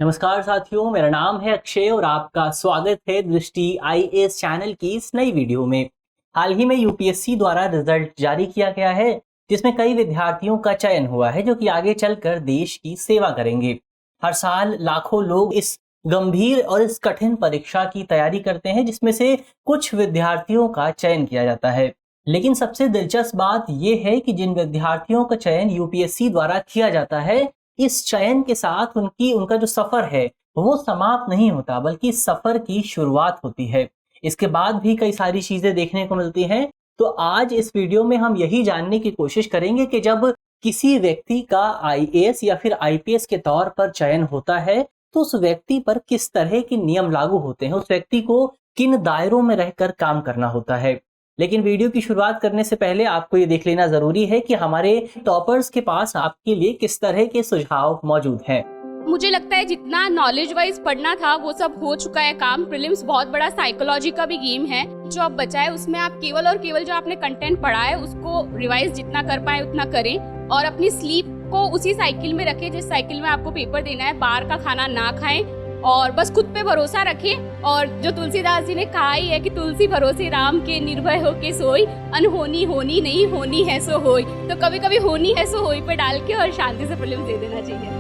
नमस्कार साथियों, मेरा नाम है अक्षय और आपका स्वागत है दृष्टि आईएएस चैनल की इस नई वीडियो में। हाल ही में यूपीएससी द्वारा रिजल्ट जारी किया गया है, जिसमें कई विद्यार्थियों का चयन हुआ है जो कि आगे चलकर देश की सेवा करेंगे। हर साल लाखों लोग इस गंभीर और इस कठिन परीक्षा की तैयारी करते हैं, जिसमें से कुछ विद्यार्थियों का चयन किया जाता है। लेकिन सबसे दिलचस्प बात यह है कि जिन विद्यार्थियों का चयन यूपीएससी द्वारा किया जाता है, इस चयन के साथ उनका जो सफर है वो समाप्त नहीं होता, बल्कि सफर की शुरुआत होती है। इसके बाद भी कई सारी चीजें देखने को मिलती हैं। तो आज इस वीडियो में हम यही जानने की कोशिश करेंगे कि जब किसी व्यक्ति का आईएएस या फिर आईपीएस के तौर पर चयन होता है तो उस व्यक्ति पर किस तरह के नियम लागू होते हैं, उस व्यक्ति को किन दायरों में रहकर काम करना होता है। लेकिन वीडियो की शुरुआत करने से पहले आपको ये देख लेना जरूरी है कि हमारे टॉपर्स के पास आपके लिए किस तरह के सुझाव मौजूद हैं। मुझे लगता है जितना नॉलेज वाइज पढ़ना था वो सब हो चुका है काम। प्रीलिम्स बहुत बड़ा साइकोलॉजी का भी गेम है। जो अब बचा है उसमें आप केवल और केवल जो आपने कंटेंट पढ़ा है उसको रिवाइज जितना कर पाए उतना करें और अपनी स्लीप को उसी साइकिल में रखें जिस साइकिल में आपको पेपर देना है। बाहर का खाना ना खाएं और बस खुद पे भरोसा रखें। और जो तुलसीदास जी ने कहा ही है कि तुलसी भरोसे राम के, निर्भय हो के सोई, अनहोनी होनी नहीं होनी है सो होई। तो कभी कभी होनी है सो होई पे डाल के और शांति से प्रीलिम्स दे देना चाहिए।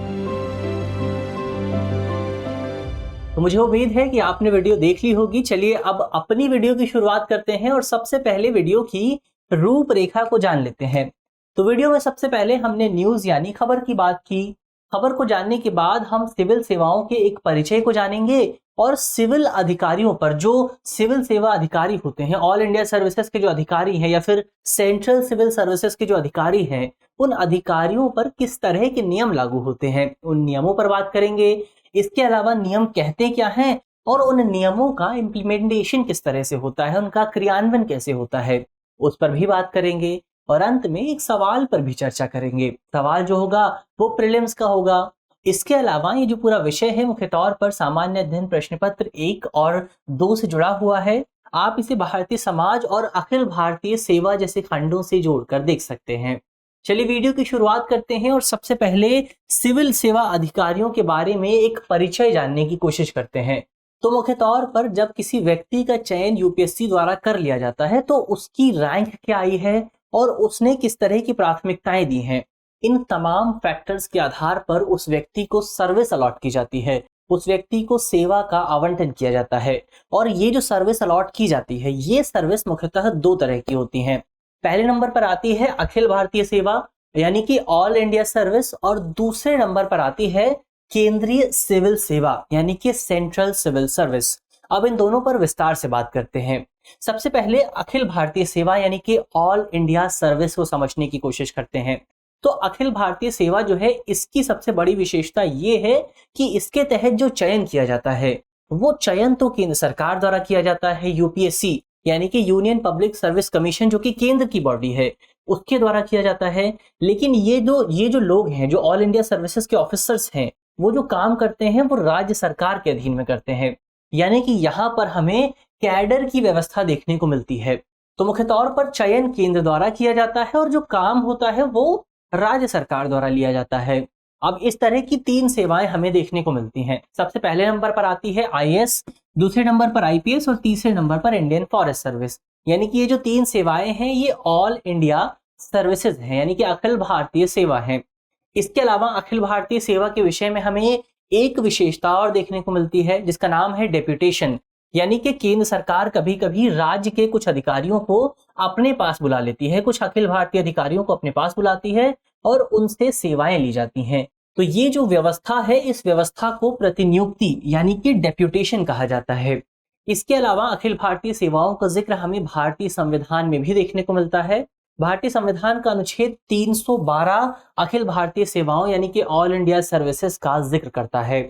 तो मुझे उम्मीद है कि आपने वीडियो देख ली होगी। चलिए अब अपनी वीडियो की शुरुआत करते हैं और सबसे पहले वीडियो की रूपरेखा को जान लेते हैं। तो वीडियो में सबसे पहले हमने न्यूज यानी खबर की बात की। खबर को जानने के बाद हम सिविल सेवाओं के एक परिचय को जानेंगे और सिविल अधिकारियों पर, जो सिविल सेवा अधिकारी होते हैं, ऑल इंडिया सर्विसेज के जो अधिकारी हैं या फिर सेंट्रल सिविल सर्विसेज के जो अधिकारी हैं, उन अधिकारियों पर किस तरह के नियम लागू होते हैं, उन नियमों पर बात करेंगे। इसके अलावा नियम कहते क्या हैं और उन नियमों का इम्प्लीमेंटेशन किस तरह से होता है, उनका क्रियान्वयन कैसे होता है, उस पर भी बात करेंगे। और अंत में एक सवाल पर भी चर्चा करेंगे। सवाल जो होगा वो प्रीलिम्स का होगा। इसके अलावा ये जो पूरा विषय है मुख्य तौर पर सामान्य अध्ययन प्रश्न पत्र 1 और 2 से जुड़ा हुआ है। आप इसे भारतीय समाज और अखिल भारतीय सेवा जैसे खंडों से जोड़कर देख सकते हैं। चलिए वीडियो की शुरुआत करते हैं और सबसे पहले सिविल सेवा अधिकारियों के बारे में एक परिचय जानने की कोशिश करते हैं। तो मुख्य तौर पर जब किसी व्यक्ति का चयन यूपीएससी द्वारा कर लिया जाता है तो उसकी रैंक क्या आई है और उसने किस तरह की प्राथमिकताएं दी हैं, इन तमाम फैक्टर्स के आधार पर उस व्यक्ति को सर्विस अलॉट की जाती है, उस व्यक्ति को सेवा का आवंटन किया जाता है। और ये जो सर्विस अलॉट की जाती है, ये सर्विस मुख्यतः 2 तरह की होती हैं। पहले नंबर पर आती है अखिल भारतीय सेवा यानी कि ऑल इंडिया सर्विस, और दूसरे नंबर पर आती है केंद्रीय सिविल सेवा यानी कि सेंट्रल सिविल सर्विस। अब इन दोनों पर विस्तार से बात करते हैं। सबसे पहले अखिल भारतीय सेवा यानी कि ऑल इंडिया सर्विस को समझने की कोशिश करते हैं। तो अखिल भारतीय सेवा जो है, इसकी सबसे बड़ी विशेषता ये है कि इसके तहत जो चयन किया जाता है वो चयन तो केंद्र सरकार द्वारा किया जाता है, यूपीएससी यानी कि यूनियन पब्लिक सर्विस कमीशन, जो कि केंद्र की बॉडी है, उसके द्वारा किया जाता है। लेकिन ये जो लोग हैं, जो ऑल इंडिया सर्विसेज के ऑफिसर्स हैं, वो जो काम करते हैं वो राज्य सरकार के अधीन में करते हैं। यानी कि यहाँ पर हमें कैडर की व्यवस्था देखने को मिलती है। तो मुख्य तौर पर चयन केंद्र द्वारा किया जाता है और जो काम होता है वो राज्य सरकार द्वारा लिया जाता है। अब इस तरह की 3 सेवाएं हमें देखने को मिलती हैं। सबसे पहले नंबर पर आती है आईएएस, दूसरे नंबर पर आईपीएस और तीसरे नंबर पर इंडियन फॉरेस्ट सर्विस। यानी कि ये जो 3 सेवाएं हैं ये ऑल इंडिया सर्विसेज हैं, यानी कि अखिल भारतीय सेवा है। इसके अलावा अखिल भारतीय सेवा के विषय में हमें एक विशेषता और देखने को मिलती है जिसका नाम है डेप्यूटेशन। यानी कि केंद्र सरकार कभी कभी राज्य के कुछ अधिकारियों को अपने पास बुला लेती है, कुछ अखिल भारतीय अधिकारियों को अपने पास बुलाती है और उनसे सेवाएं ली जाती हैं। तो ये जो व्यवस्था है, इस व्यवस्था को प्रतिनियुक्ति यानी कि डेप्यूटेशन कहा जाता है। इसके अलावा अखिल भारतीय सेवाओं का जिक्र हमें भारतीय संविधान में भी देखने को मिलता है। भारतीय संविधान का अनुच्छेद 312 अखिल भारतीय सेवाओं यानी कि ऑल इंडिया सर्विसेज का जिक्र करता है।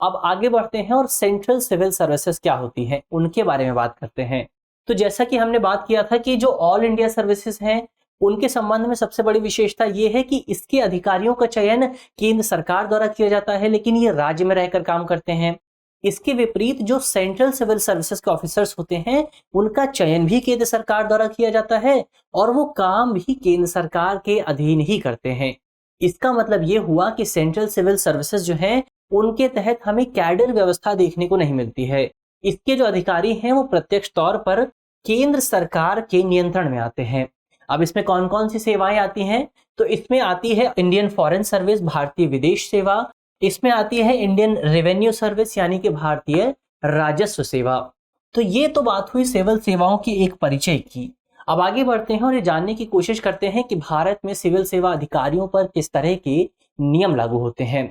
अब आगे बढ़ते हैं और सेंट्रल सिविल सर्विसेज क्या होती हैं उनके बारे में बात करते हैं। तो जैसा कि हमने बात किया था कि जो ऑल इंडिया सर्विसेज हैं उनके संबंध में सबसे बड़ी विशेषता ये है कि इसके अधिकारियों का चयन केंद्र सरकार द्वारा किया जाता है, लेकिन ये राज्य में रहकर काम करते हैं। इसके विपरीत जो सेंट्रल सिविल सर्विसेज के ऑफिसर्स होते हैं उनका चयन भी केंद्र सरकार द्वारा किया जाता है और वो काम भी केंद्र सरकार के अधीन ही करते हैं। इसका मतलब ये हुआ कि सेंट्रल सिविल सर्विसेज जो है उनके तहत हमें कैडर व्यवस्था देखने को नहीं मिलती है। इसके जो अधिकारी हैं वो प्रत्यक्ष तौर पर केंद्र सरकार के नियंत्रण में आते हैं। अब इसमें कौन कौन सी सेवाएं आती हैं? तो इसमें आती है इंडियन फॉरेन सर्विस, भारतीय विदेश सेवा, इसमें आती है इंडियन रेवेन्यू सर्विस यानी कि भारतीय राजस्व सेवा। तो ये तो बात हुई सिविल सेवाओं की एक परिचय की। अब आगे बढ़ते हैं और ये जानने की कोशिश करते हैं कि भारत में सिविल सेवा अधिकारियों पर किस तरह के नियम लागू होते हैं।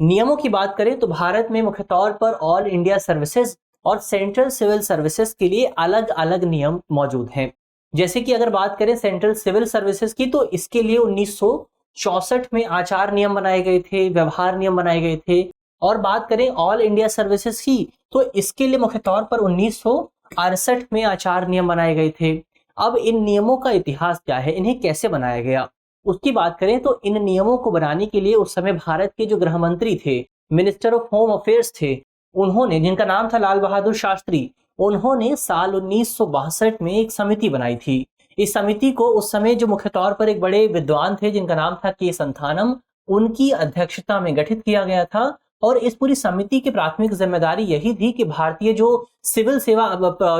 नियमों की बात करें तो भारत में मुख्य तौर पर ऑल इंडिया सर्विसेज और सेंट्रल सिविल सर्विसेज के लिए अलग अलग नियम मौजूद हैं। जैसे कि अगर बात करें सेंट्रल सिविल सर्विसेज की, तो इसके लिए 1964 में आचार नियम बनाए गए थे, व्यवहार नियम बनाए गए थे। और बात करें ऑल इंडिया सर्विसेज की, तो इसके लिए मुख्य तौर पर 1968 में आचार नियम बनाए गए थे। अब इन नियमों का इतिहास क्या है, इन्हें कैसे बनाया गया, उसकी बात करें तो इन नियमों को बनाने के लिए उस समय भारत के जो गृह मंत्री थे, मिनिस्टर ऑफ होम अफेयर्स थे, उन्होंने, जिनका नाम था लाल बहादुर शास्त्री, उन्होंने साल 1962 में एक समिति बनाई थी। इस समिति को उस समय जो मुख्य तौर पर एक बड़े विद्वान थे जिनका नाम था के संथानम, उनकी अध्यक्षता में गठित किया गया था। और इस पूरी समिति की प्राथमिक जिम्मेदारी यही थी कि भारतीय जो सिविल सेवा,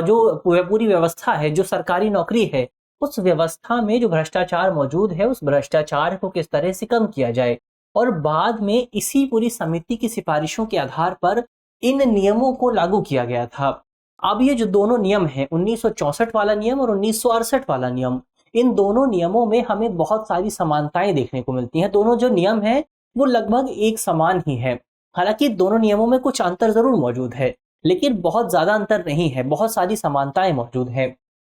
जो पूरी व्यवस्था है, जो सरकारी नौकरी है, उस व्यवस्था में जो भ्रष्टाचार मौजूद है, उस भ्रष्टाचार को किस तरह से कम किया जाए। और बाद में इसी पूरी समिति की सिफारिशों के आधार पर इन नियमों को लागू किया गया था। अब ये जो दोनों नियम हैं, 1964 वाला नियम और 1968 वाला नियम, इन दोनों नियमों में हमें बहुत सारी समानताएं देखने को मिलती हैं। दोनों जो नियम हैं वो लगभग एक समान ही है। हालांकि दोनों नियमों में कुछ अंतर जरूर मौजूद है, लेकिन बहुत ज्यादा अंतर नहीं है, बहुत सारी समानताएं मौजूद हैं।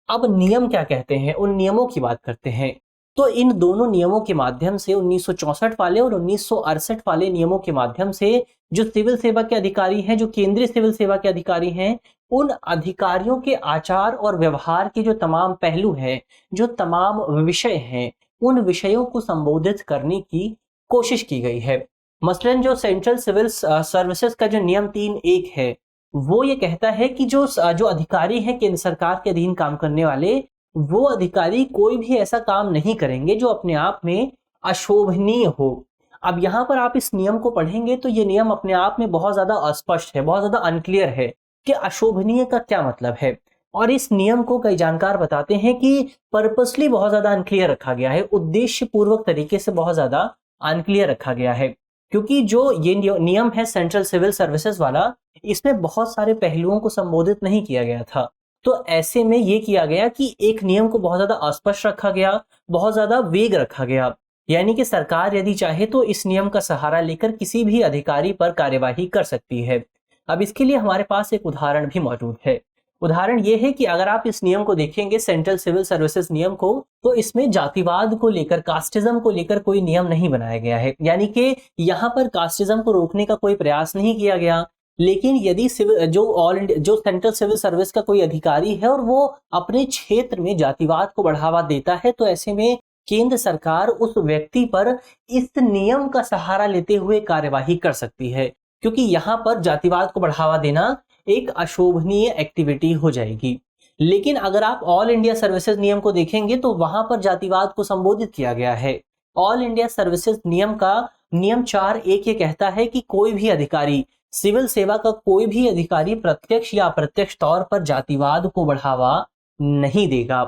अब नियम क्या कहते हैं, उन नियमों की बात करते हैं। तो इन दोनों नियमों के माध्यम से, 1964 वाले और 1968 वाले नियमों के माध्यम से, जो सिविल सेवा के अधिकारी हैं, जो केंद्रीय सिविल सेवा के अधिकारी हैं, उन अधिकारियों के आचार और व्यवहार के जो तमाम पहलू हैं, जो तमाम विषय हैं, उन विषयों को संबोधित करने की कोशिश की गई है। मसलन जो सेंट्रल सिविल सर्विसेज का जो नियम 3(1) है, वो ये कहता है कि जो अधिकारी हैं केंद्र सरकार के अधीन काम करने वाले, वो अधिकारी कोई भी ऐसा काम नहीं करेंगे जो अपने आप में अशोभनीय हो। अब यहाँ पर आप इस नियम को पढ़ेंगे तो ये नियम अपने आप में बहुत ज्यादा अस्पष्ट है, बहुत ज्यादा अनक्लियर है कि अशोभनीय का क्या मतलब है। और इस नियम को कई जानकार बताते हैं कि पर्पसली बहुत ज्यादा अनक्लियर रखा गया है, उद्देश्य पूर्वक तरीके से बहुत ज्यादा अनक्लियर रखा गया है। क्योंकि जो ये नियम है सेंट्रल सिविल सर्विसेज वाला, इसमें बहुत सारे पहलुओं को संबोधित नहीं किया गया था। तो ऐसे में ये किया गया कि एक नियम को बहुत ज्यादा अस्पष्ट रखा गया, बहुत ज्यादा वेग रखा गया। यानी कि सरकार यदि चाहे तो इस नियम का सहारा लेकर किसी भी अधिकारी पर कार्यवाही कर सकती है। अब इसके लिए हमारे पास एक उदाहरण भी मौजूद है। उदाहरण ये है कि अगर आप इस नियम को देखेंगे, सेंट्रल सिविल सर्विसेज नियम को, तो इसमें जातिवाद को लेकर, कास्टिज्म को लेकर कोई नियम नहीं बनाया गया है। यानी कि यहाँ पर कास्टिज्म को रोकने का कोई प्रयास नहीं किया गया। लेकिन यदि जो सेंट्रल सिविल सर्विस का कोई अधिकारी है और वो अपने क्षेत्र में जातिवाद को बढ़ावा देता है, तो ऐसे में केंद्र सरकार उस व्यक्ति पर इस नियम का सहारा लेते हुए कार्यवाही कर सकती है, क्योंकि यहाँ पर जातिवाद को बढ़ावा देना एक अशोभनीय एक्टिविटी हो जाएगी। लेकिन अगर आप ऑल इंडिया सर्विसेज नियम को देखेंगे तो वहां पर जातिवाद को संबोधित किया गया है। ऑल इंडिया सर्विसेज नियम का नियम 4(1) ये कहता है कि कोई भी अधिकारी, सिविल सेवा का कोई भी अधिकारी प्रत्यक्ष या अप्रत्यक्ष तौर पर जातिवाद को बढ़ावा नहीं देगा।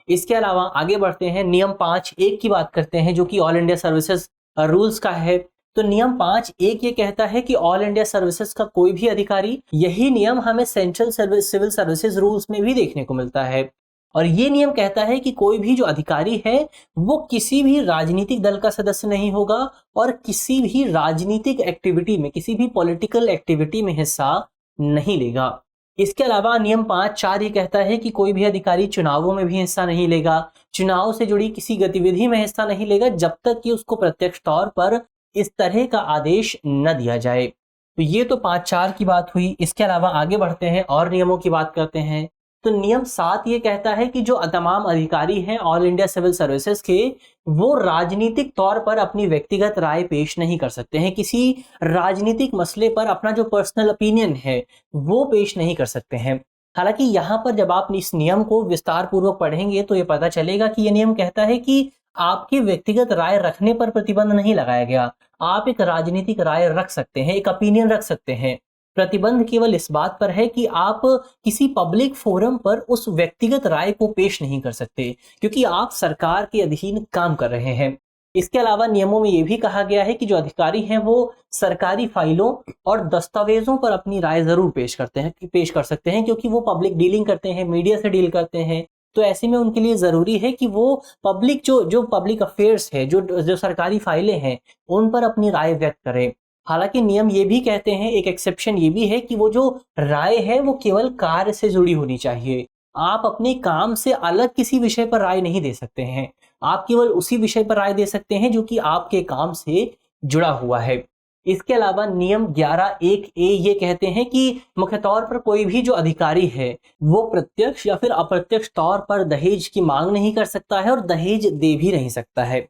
इसके अलावा आगे बढ़ते हैं, नियम 5(1) की बात करते हैं, जो कि ऑल इंडिया सर्विसेज रूल्स का है। तो नियम 5(1) ये कहता है कि ऑल इंडिया सर्विसेज का कोई भी अधिकारी, यही नियम हमें सेंट्रल सिविल सर्विसेज रूल्स में भी देखने को मिलता है। और ये नियम कहता है कि कोई भी जो अधिकारी है वो किसी भी राजनीतिक दल का सदस्य नहीं होगा और किसी भी राजनीतिक एक्टिविटी में, किसी भी पॉलिटिकल एक्टिविटी में हिस्सा नहीं लेगा। इसके अलावा नियम 5(4) ये कहता है कि कोई भी अधिकारी चुनावों में भी हिस्सा नहीं लेगा, चुनाव से जुड़ी किसी गतिविधि में हिस्सा नहीं लेगा, जब तक कि उसको प्रत्यक्ष तौर पर इस तरह का आदेश न दिया जाए। तो ये तो 5(4) की बात हुई। इसके अलावा आगे बढ़ते हैं और नियमों की बात करते हैं। तो नियम 7 ये कहता है कि जो तमाम अधिकारी हैं ऑल इंडिया सिविल सर्विसेज के, वो राजनीतिक तौर पर अपनी व्यक्तिगत राय पेश नहीं कर सकते हैं, किसी राजनीतिक मसले पर अपना जो पर्सनल ओपिनियन है वो पेश नहीं कर सकते हैं। हालांकि यहाँ पर जब आप इस नियम को विस्तार पूर्वक पढ़ेंगे तो ये पता चलेगा कि ये नियम कहता है कि आपकी व्यक्तिगत राय रखने पर प्रतिबंध नहीं लगाया गया। आप एक राजनीतिक राय रख सकते हैं, एक ओपिनियन रख सकते हैं। प्रतिबंध केवल इस बात पर है कि आप किसी पब्लिक फोरम पर उस व्यक्तिगत राय को पेश नहीं कर सकते, क्योंकि आप सरकार के अधीन काम कर रहे हैं। इसके अलावा नियमों में यह भी कहा गया है कि जो अधिकारी हैं वो सरकारी फाइलों और दस्तावेजों पर अपनी राय जरूर पेश कर सकते हैं, क्योंकि वो पब्लिक डीलिंग करते हैं, मीडिया से डील करते हैं। तो ऐसे में उनके लिए जरूरी है कि वो पब्लिक जो पब्लिक अफेयर्स है, जो सरकारी फाइलें हैं, उन पर अपनी राय व्यक्त करें। हालांकि नियम ये भी कहते हैं, एक एक्सेप्शन ये भी है कि वो जो राय है वो केवल कार्य से जुड़ी होनी चाहिए। आप अपने काम से अलग किसी विषय पर राय नहीं दे सकते हैं। आप केवल उसी विषय पर राय दे सकते हैं जो कि आपके काम से जुड़ा हुआ है। इसके अलावा नियम 11(1)(a) ये कहते हैं कि मुख्य तौर पर कोई भी जो अधिकारी है वो प्रत्यक्ष या फिर अप्रत्यक्ष तौर पर दहेज की मांग नहीं कर सकता है और दहेज दे भी नहीं सकता है,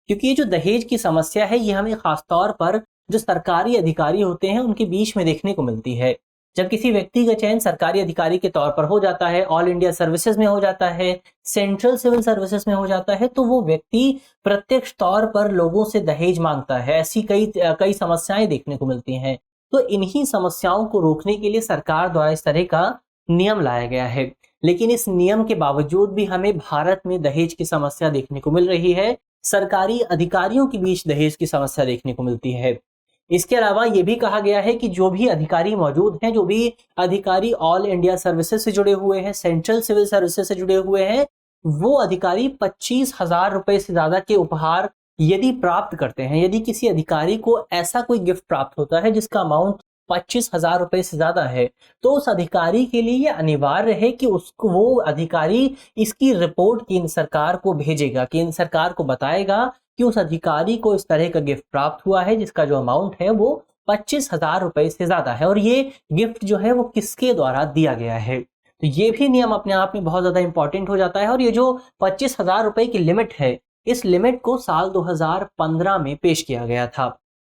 क्योंकि ये जो दहेज की समस्या है ये हमें खासतौर पर जो सरकारी अधिकारी होते हैं उनके बीच में देखने को मिलती है। जब किसी व्यक्ति का चयन सरकारी अधिकारी के तौर पर हो जाता है, ऑल इंडिया सर्विसेज में हो जाता है, सेंट्रल सिविल सर्विसेज में हो जाता है, तो वो व्यक्ति प्रत्यक्ष तौर पर लोगों से दहेज मांगता है। ऐसी कई समस्याएं देखने को मिलती हैं। तो इन्हीं समस्याओं को रोकने के लिए सरकार द्वारा इस तरह का नियम लाया गया है। लेकिन इस नियम के बावजूद भी हमें भारत में दहेज की समस्या देखने को मिल रही है। सरकारी अधिकारियों के बीच दहेज की समस्या देखने को मिलती है। इसके अलावा ये भी कहा गया है कि जो भी अधिकारी मौजूद हैं, जो भी अधिकारी ऑल इंडिया सर्विसेज से जुड़े हुए हैं, सेंट्रल सिविल सर्विसेज से जुड़े हुए हैं, वो अधिकारी 25,000 रुपए से ज्यादा के उपहार यदि प्राप्त करते हैं, यदि किसी अधिकारी को ऐसा कोई गिफ्ट प्राप्त होता है जिसका अमाउंट 25,000 रुपए से ज्यादा है, तो उस अधिकारी के लिए यह अनिवार्य है कि उसको वो अधिकारी इसकी रिपोर्ट केंद्र सरकार को भेजेगा, केंद्र सरकार को बताएगा कि उस अधिकारी को इस तरह का गिफ्ट प्राप्त हुआ है जिसका जो अमाउंट है वो 25,000 रुपए से ज्यादा है, और ये गिफ्ट जो है वो किसके द्वारा दिया गया है। तो ये भी नियम अपने आप में बहुत ज्यादा इंपॉर्टेंट हो जाता है। और ये जो 25,000 रुपए की लिमिट है, इस लिमिट को साल 2015 में पेश किया गया था।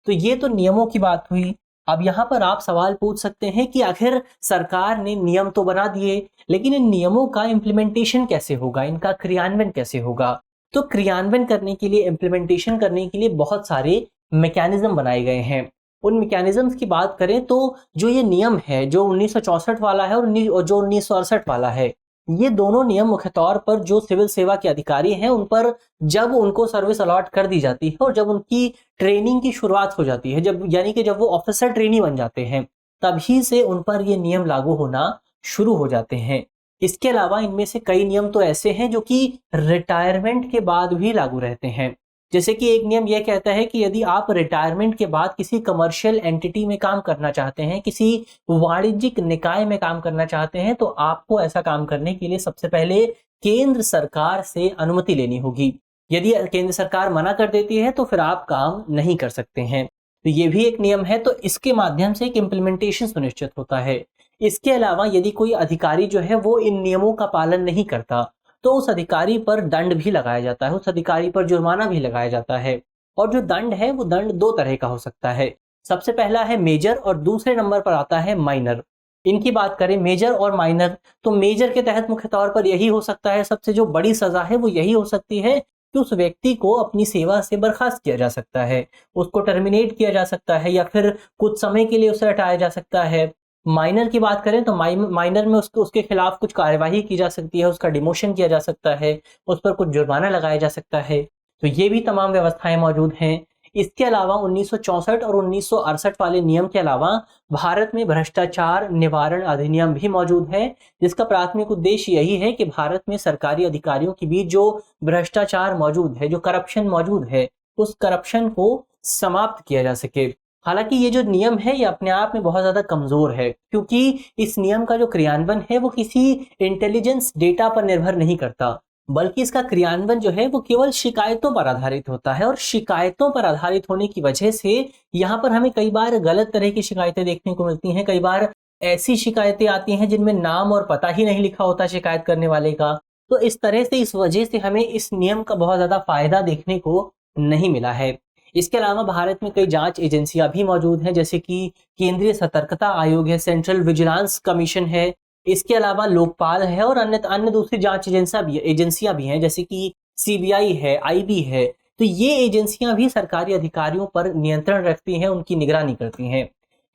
तो ये तो नियमों की बात हुई। अब यहाँ पर आप सवाल पूछ सकते हैं कि आखिर सरकार ने नियम तो बना दिए, लेकिन इन नियमों का इम्प्लीमेंटेशन कैसे होगा, इनका क्रियान्वयन कैसे होगा। तो क्रियान्वयन करने के लिए, इम्प्लीमेंटेशन करने के लिए बहुत सारे मैकेनिज्म बनाए गए हैं। उन मैकेनिज्म्स की बात करें तो जो ये नियम है, जो 1964 वाला है और जो 1968 वाला है, ये दोनों नियम मुख्य तौर पर जो सिविल सेवा के अधिकारी हैं उन पर जब उनको सर्विस अलॉट कर दी जाती है और जब उनकी ट्रेनिंग की शुरुआत हो जाती है, जब वो ऑफिसर ट्रेनी बन जाते हैं, तभी से उन पर ये नियम लागू होना शुरू हो जाते हैं। इसके अलावा इनमें से कई नियम तो ऐसे हैं जो कि रिटायरमेंट के बाद भी लागू रहते हैं। जैसे कि एक नियम यह कहता है कि यदि आप रिटायरमेंट के बाद किसी कमर्शियल एंटिटी में काम करना चाहते हैं, किसी वाणिज्यिक निकाय में काम करना चाहते हैं, तो आपको ऐसा काम करने के लिए सबसे पहले केंद्र सरकार से अनुमति लेनी होगी। यदि केंद्र सरकार मना कर देती है तो फिर आप काम नहीं कर सकते हैं। तो ये भी एक नियम है। तो इसके माध्यम से एक इम्प्लीमेंटेशन सुनिश्चित होता है। इसके अलावा यदि कोई अधिकारी जो है वो इन नियमों का पालन नहीं करता, तो उस अधिकारी पर दंड भी लगाया जाता है, उस अधिकारी पर जुर्माना भी लगाया जाता है। और जो दंड है वो दंड दो तरह का हो सकता है। सबसे पहला है मेजर और दूसरे नंबर पर आता है माइनर। इनकी बात करें मेजर और माइनर, तो मेजर के तहत मुख्य तौर पर यही हो सकता है, सबसे जो बड़ी सजा है वो यही हो सकती है कि उस व्यक्ति को अपनी सेवा से बर्खास्त किया जा सकता है, उसको टर्मिनेट किया जा सकता है, या फिर कुछ समय के लिए उसे हटाया जा सकता है। माइनर की बात करें तो माइनर में उसके खिलाफ कुछ कार्यवाही की जा सकती है, उसका डिमोशन किया जा सकता है, उस पर कुछ जुर्माना लगाया जा सकता है। तो ये भी तमाम व्यवस्थाएं मौजूद हैं। इसके अलावा 1964 और 1968 वाले नियम के अलावा भारत में भ्रष्टाचार निवारण अधिनियम भी मौजूद है, जिसका प्राथमिक उद्देश्य यही है कि भारत में सरकारी अधिकारियों के बीच जो भ्रष्टाचार मौजूद है, जो करप्शन मौजूद है, उस करप्शन को समाप्त किया जा सके। हालांकि ये जो नियम है ये अपने आप में बहुत ज्यादा कमजोर है, क्योंकि इस नियम का जो क्रियान्वयन है वो किसी इंटेलिजेंस डेटा पर निर्भर नहीं करता, बल्कि इसका क्रियान्वयन जो है वो केवल शिकायतों पर आधारित होता है। और शिकायतों पर आधारित होने की वजह से यहाँ पर हमें कई बार गलत तरह की शिकायतें देखने को मिलती हैं। कई बार ऐसी शिकायतें आती हैं जिनमें नाम और पता ही नहीं लिखा होता शिकायत करने वाले का। तो इस तरह से, इस वजह से हमें इस नियम का बहुत ज्यादा फायदा देखने को नहीं मिला है। इसके अलावा भारत में कई जांच एजेंसियां भी मौजूद हैं, जैसे कि केंद्रीय सतर्कता आयोग है, सेंट्रल विजिलेंस कमीशन है, इसके अलावा लोकपाल है और अन्य दूसरी जांच एजेंसियां भी हैं, जैसे कि CBI है, IB है, तो ये एजेंसियां भी सरकारी अधिकारियों पर नियंत्रण रखती हैं, उनकी निगरानी करती हैं।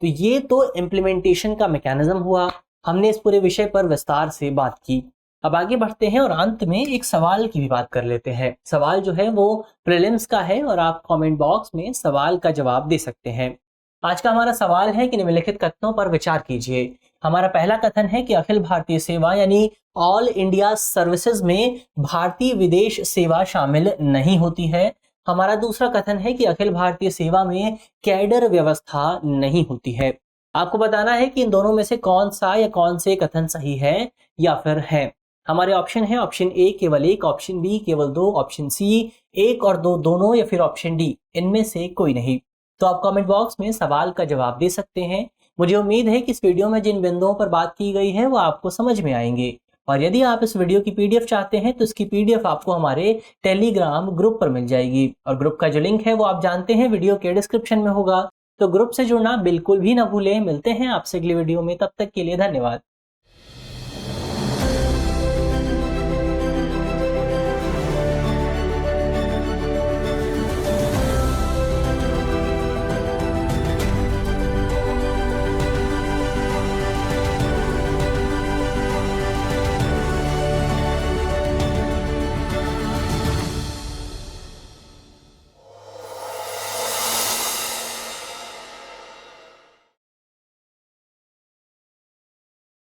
तो ये तो इम्प्लीमेंटेशन का मैकेनिज्म हुआ। हमने इस पूरे विषय पर विस्तार से बात की। अब आगे बढ़ते हैं और अंत में एक सवाल की भी बात कर लेते हैं। सवाल जो है वो प्रीलिम्स का है और आप कमेंट बॉक्स में सवाल का जवाब दे सकते हैं। आज का हमारा सवाल है कि निम्नलिखित कथनों पर विचार कीजिए। हमारा पहला कथन है कि अखिल भारतीय सेवा यानी ऑल इंडिया सर्विसेज में भारतीय विदेश सेवा शामिल नहीं होती है। हमारा दूसरा कथन है कि अखिल भारतीय सेवा में कैडर व्यवस्था नहीं होती है। आपको बताना है कि इन दोनों में से कौन सा या कौन से कथन सही है या फिर है। हमारे ऑप्शन है ऑप्शन ए केवल एक, ऑप्शन बी केवल दो, ऑप्शन सी एक और दो दोनों, या फिर ऑप्शन डी इनमें से कोई नहीं। तो आप कमेंट बॉक्स में सवाल का जवाब दे सकते हैं। मुझे उम्मीद है कि इस वीडियो में जिन बिंदुओं पर बात की गई है वो आपको समझ में आएंगे। और यदि आप इस वीडियो की PDF चाहते हैं तो इसकी PDF आपको हमारे टेलीग्राम ग्रुप पर मिल जाएगी, और ग्रुप का जो लिंक है वो आप जानते हैं वीडियो के डिस्क्रिप्शन में होगा। तो ग्रुप से जुड़ना बिल्कुल भी ना भूलें। मिलते हैं आपसे अगली वीडियो में, तब तक के लिए धन्यवाद।